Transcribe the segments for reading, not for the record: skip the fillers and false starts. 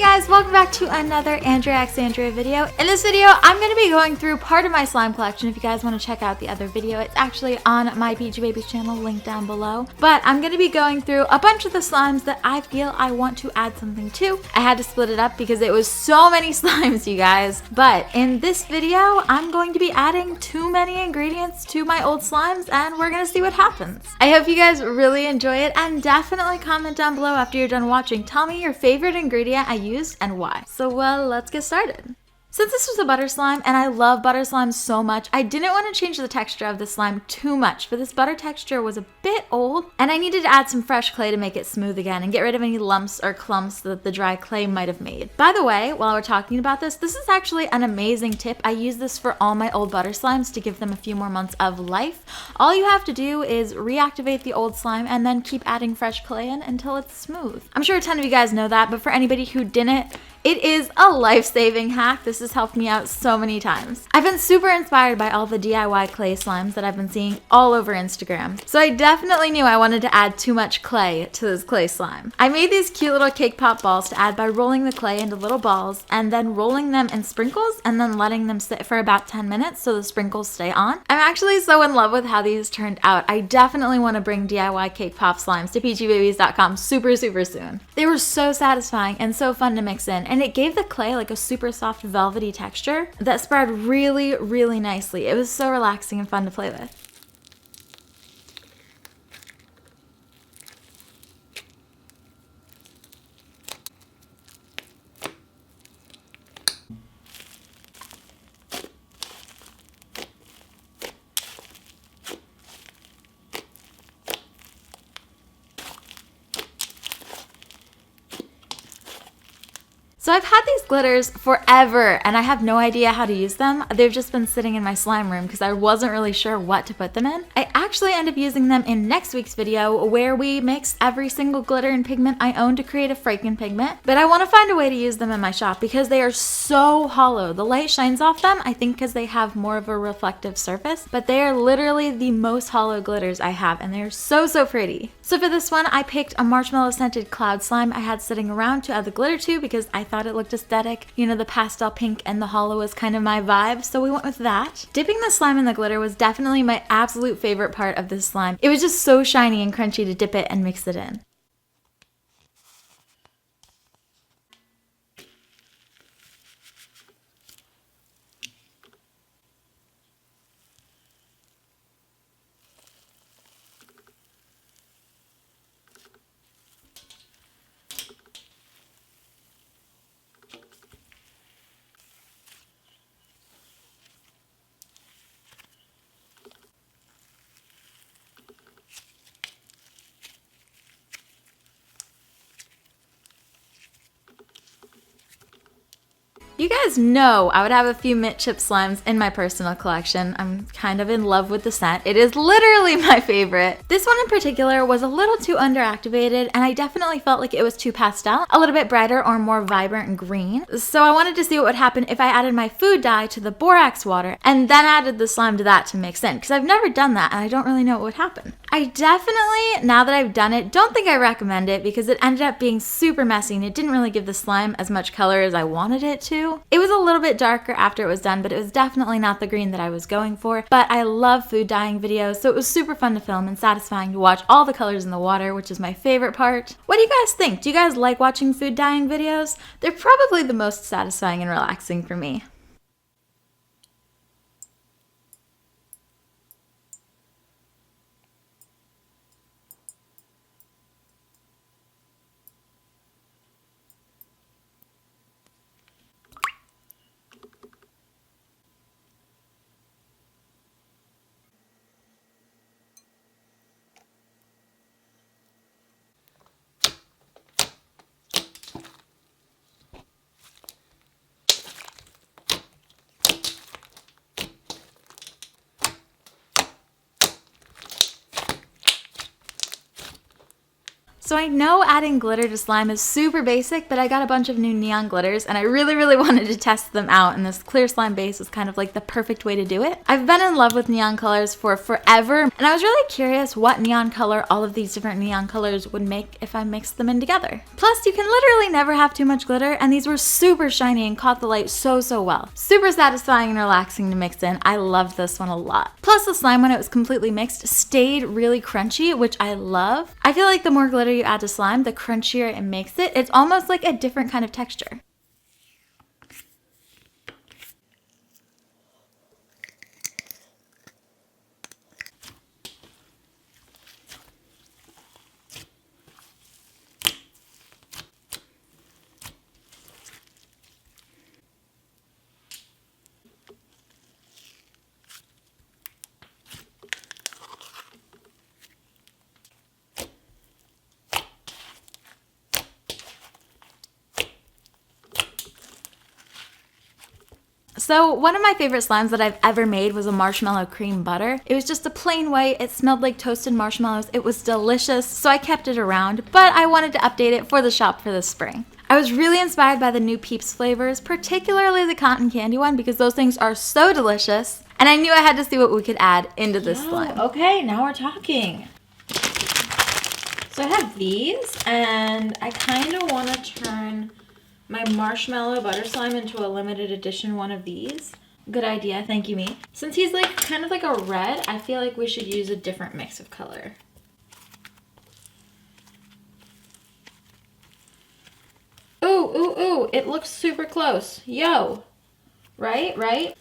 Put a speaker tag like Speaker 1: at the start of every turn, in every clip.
Speaker 1: Hey guys, welcome back to another Andrea x Andrea video. In this video, I'm going to be going through part of my slime collection. If you guys want to check out the other video, it's actually on my Peachy Babies channel, linked down below. But I'm going to be going through a bunch of the slimes that I feel I want to add something to. I had to split it up because it was so many slimes, you guys. But in this video, I'm going to be adding too many ingredients to my old slimes, and we're going to see what happens. I hope you guys really enjoy it, and definitely comment down below after you're done watching. Tell me your favorite ingredient I used and why. So let's get started. Since this was a butter slime, and I love butter slimes so much, I didn't want to change the texture of the slime too much, for this butter texture was a bit old, and I needed to add some fresh clay to make it smooth again and get rid of any lumps or clumps that the dry clay might have made. By the way, while we're talking about this is actually an amazing tip. I use this for all my old butter slimes to give them a few more months of life. All you have to do is reactivate the old slime and then keep adding fresh clay in until it's smooth. I'm sure a ton of you guys know that, but for anybody who didn't, it is a life-saving hack. This has helped me out so many times. I've been super inspired by all the DIY clay slimes that I've been seeing all over Instagram. So I definitely knew I wanted to add too much clay to this clay slime. I made these cute little cake pop balls to add by rolling the clay into little balls and then rolling them in sprinkles and then letting them sit for about 10 minutes so the sprinkles stay on. I'm actually so in love with how these turned out. I definitely want to bring DIY cake pop slimes to peachybabies.com super soon. They were so satisfying and so fun to mix in. And it gave the clay like a super soft velvety texture that spread really nicely. It was so relaxing and fun to play with. So I've had these glitters forever and I have no idea how to use them. They've just been sitting in my slime room because I wasn't really sure what to put them in. I actually end up using them in next week's video where we mix every single glitter and pigment I own to create a freaking pigment. But I want to find a way to use them in my shop because they are so hollow. The light shines off them, I think because they have more of a reflective surface, but they are literally the most hollow glitters I have and they're so pretty. So for this one, I picked a marshmallow scented cloud slime I had sitting around to add the glitter to because I thought it looked aesthetic. You know, the pastel pink and the hollow was kind of my vibe, so we went with that. Dipping the slime in the glitter was definitely my absolute favorite part of this slime. It was just so shiny and crunchy to dip it and mix it in. You guys know I would have a few mint chip slimes in my personal collection. I'm kind of in love with the scent. It is literally my favorite. This one in particular was a little too underactivated and I definitely felt like it was too pastel, a little bit brighter or more vibrant and green. So I wanted to see what would happen if I added my food dye to the borax water and then added the slime to that to mix in, because I've never done that and I don't really know what would happen. I definitely, now that I've done it, don't think I recommend it because it ended up being super messy and it didn't really give the slime as much color as I wanted it to. It was a little bit darker after it was done, but it was definitely not the green that I was going for. But I love food dyeing videos, so it was super fun to film and satisfying to watch all the colors in the water, which is my favorite part. What do you guys think? Do you guys like watching food dyeing videos? They're probably the most satisfying and relaxing for me. So I know adding glitter to slime is super basic, but I got a bunch of new neon glitters and I really wanted to test them out, and this clear slime base is kind of like the perfect way to do it. I've been in love with neon colors for forever, and I was really curious what neon color all of these different neon colors would make if I mixed them in together. Plus, you can literally never have too much glitter, and these were super shiny and caught the light so well. Super satisfying and relaxing to mix in. I loved this one a lot. Plus, the slime, when it was completely mixed, stayed really crunchy, which I love. I feel like the more glitter you add to slime, the crunchier it makes it. It's almost like a different kind of texture. So one of my favorite slimes that I've ever made was a marshmallow cream butter. It was just a plain white, it smelled like toasted marshmallows, it was delicious, so I kept it around, but I wanted to update it for the shop for this spring. I was really inspired by the new Peeps flavors, particularly the cotton candy one, because those things are so delicious, and I knew I had to see what we could add into this slime.
Speaker 2: Okay, now we're talking. So I have these, and I kind of want to turn my marshmallow butter slime into a limited edition one of these. Good idea, thank you, me. Since he's like kind of like a red, I feel like we should use a different mix of color. Ooh, it looks super close. Yo, right?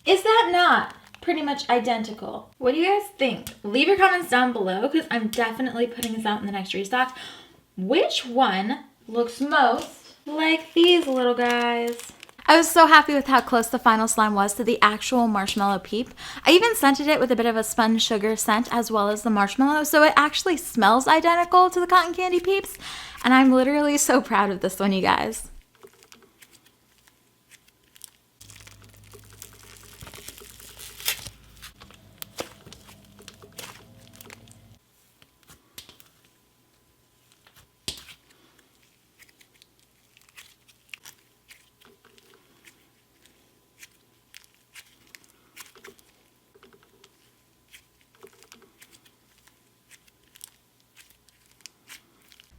Speaker 2: Is that not pretty much identical? What do you guys think? Leave your comments down below, because I'm definitely putting this out in the next restock. Which one looks most like these little guys?
Speaker 1: I was so happy with how close the final slime was to the actual marshmallow peep. I even scented it with a bit of a spun sugar scent as well as the marshmallow, so it actually smells identical to the cotton candy peeps, and I'm literally so proud of this one, you guys.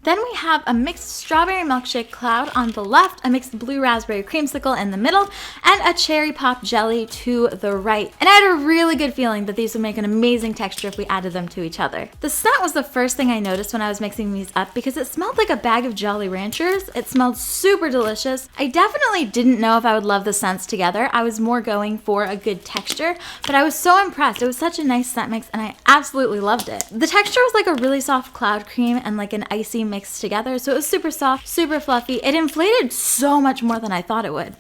Speaker 1: Then we have a mixed strawberry milkshake cloud on the left, a mixed blue raspberry creamsicle in the middle, and a cherry pop jelly to the right. And I had a really good feeling that these would make an amazing texture if we added them to each other. The scent was the first thing I noticed when I was mixing these up, because it smelled like a bag of Jolly Ranchers. It smelled super delicious. I definitely didn't know if I would love the scents together. I was more going for a good texture, but I was so impressed. It was such a nice scent mix and I absolutely loved it. The texture was like a really soft cloud cream and like an icy mixed together, so it was super soft, super fluffy. It inflated so much more than I thought it would.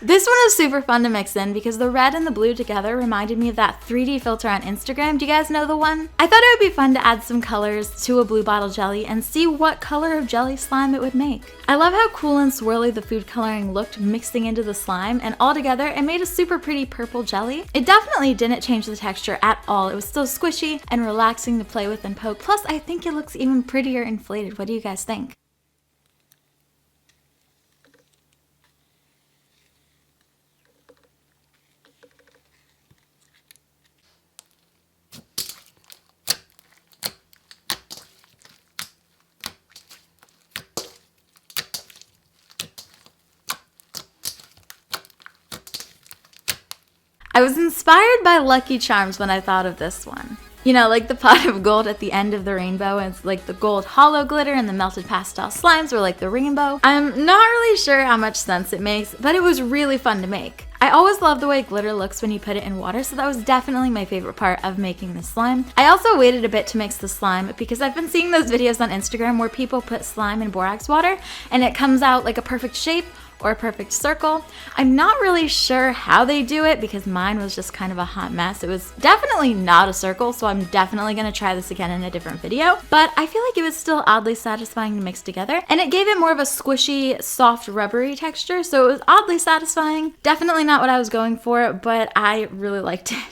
Speaker 1: This one is super fun to mix in because the red and the blue together reminded me of that 3D filter on Instagram. Do you guys know the one? I thought it would be fun to add some colors to a blue bottle jelly and see what color of jelly slime it would make. I love how cool and swirly the food coloring looked mixing into the slime, and all together it made a super pretty purple jelly. It definitely didn't change the texture at all. It was still squishy and relaxing to play with and poke. Plus, I think it looks even prettier inflated. What do you guys think? I was inspired by Lucky Charms when I thought of this one. You know, like the pot of gold at the end of the rainbow, and it's like the gold hollow glitter, and the melted pastel slimes were like the rainbow. I'm not really sure how much sense it makes, but it was really fun to make. I I always love the way glitter looks when you put it in water, so that was definitely my favorite part of making this slime. I also waited a bit to mix the slime because I've been seeing those videos on Instagram where people put slime in borax water and it comes out like a perfect shape or a perfect circle. I'm not really sure how they do it because mine was just kind of a hot mess. It was definitely not a circle, so I'm definitely gonna try this again in a different video, but I feel like it was still oddly satisfying to mix together, and it gave it more of a squishy, soft, rubbery texture, so it was oddly satisfying. Definitely not what I was going for, but I really liked it.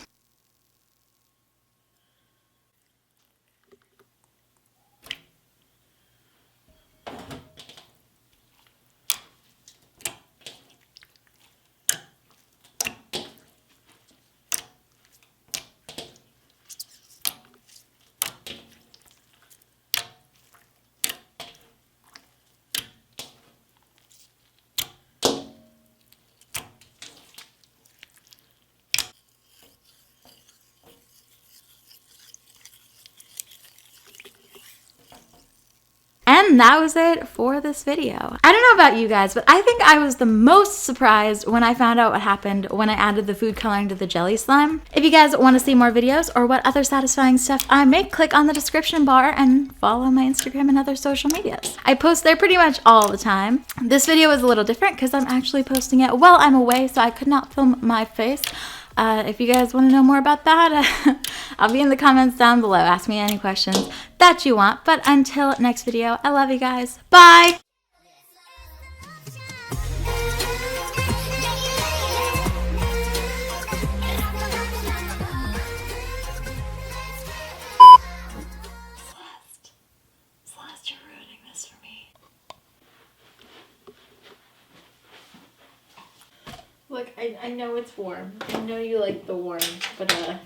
Speaker 1: And that was it for this video. I don't know about you guys, but I think I was the most surprised when I found out what happened when I added the food coloring to the jelly slime. If you guys want to see more videos or what other satisfying stuff I make, click on the description bar and follow my Instagram and other social medias. I post there pretty much all the time. This video is a little different because I'm actually posting it while I'm away, so I could not film my face. If you guys want to know more about that, I'll be in the comments down below. Ask me any questions that you want. But until next video, I love you guys. Bye! Celeste, you're ruining this for me. Look, I know it's warm. I know you like the warm, but